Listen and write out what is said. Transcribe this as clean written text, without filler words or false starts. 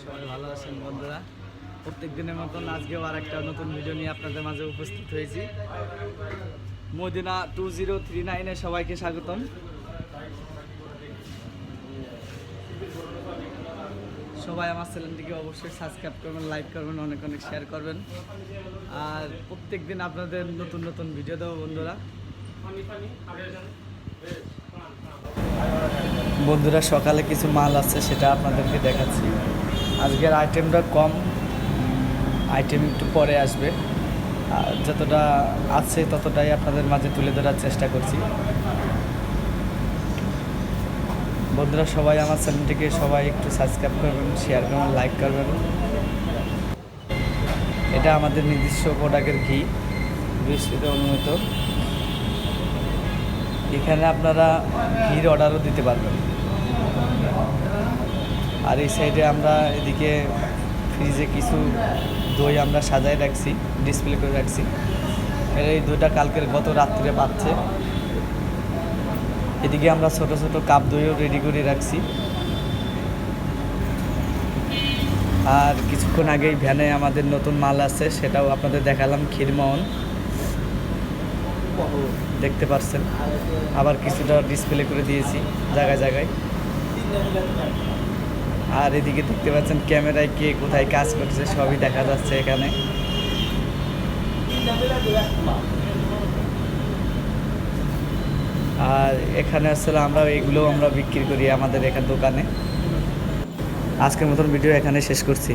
সবাই ভালো আছেন বন্ধুরা। প্রত্যেক দিনের মতন আজকেও আর একটা নতুন ভিডিও নিয়ে আপনাদের মাঝে উপস্থিত হয়েছি। মদিনা 2039-এ সবাইকে স্বাগতম। সবাই আমার চ্যানেলটিকে অবশ্যই সাবস্ক্রাইব করবেন, লাইক করবেন, অনেক অনেক শেয়ার করবেন। আর প্রত্যেক দিন আপনাদের নতুন নতুন ভিডিও দেবো বন্ধুরা। বন্ধুরা সকালে কিছু মাল আছে, সেটা আপনাদেরকে দেখাচ্ছি। আজকের আইটেমটা কম, আইটেম একটু পরে আসবে। যতটা আছে ততটাই আপনাদের মাঝে তুলে ধরার চেষ্টা করছি। বন্ধুরা সবাই আমার চ্যানেলটিকে সবাই একটু সাবস্ক্রাইব করবেন, শেয়ার করবেন, লাইক করবেন। এটা আমাদের নিজস্ব প্রোডাক্টের ঘি, বিএসপিতে অনুমোদিত। এখানে আপনারা ঘির অর্ডারও দিতে পারবেন। আর এই সাইডে আমরা এদিকে ফ্রিজে কিছু দই আমরা সাজায় রাখছি, ডিসপ্লে করে রাখছি। এই দইটা কালকের গত রাত্রে পাচ্ছে। এদিকে আমরা ছোট ছোট কাপ দইও রেডি করে রাখছি। আর কিছুক্ষণ আগেই ভ্যানে আমাদের নতুন মাল আছে, সেটাও আপনাদের দেখালাম, ক্ষীরমোহন দেখতে পাচ্ছেন। আবার কিছুটা ডিসপ্লে করে দিয়েছি জায়গায় জায়গায়। আর এদিকে দেখতে পাচ্ছেন ক্যামেরায় কে কোথায় কাজ করছে সবই দেখা যাচ্ছে এখানে। আর এখানে আসলে আমরা এগুলো বিক্রি করি আমাদের এখানে দোকানে। আজকের মতন ভিডিও এখানে শেষ করছি।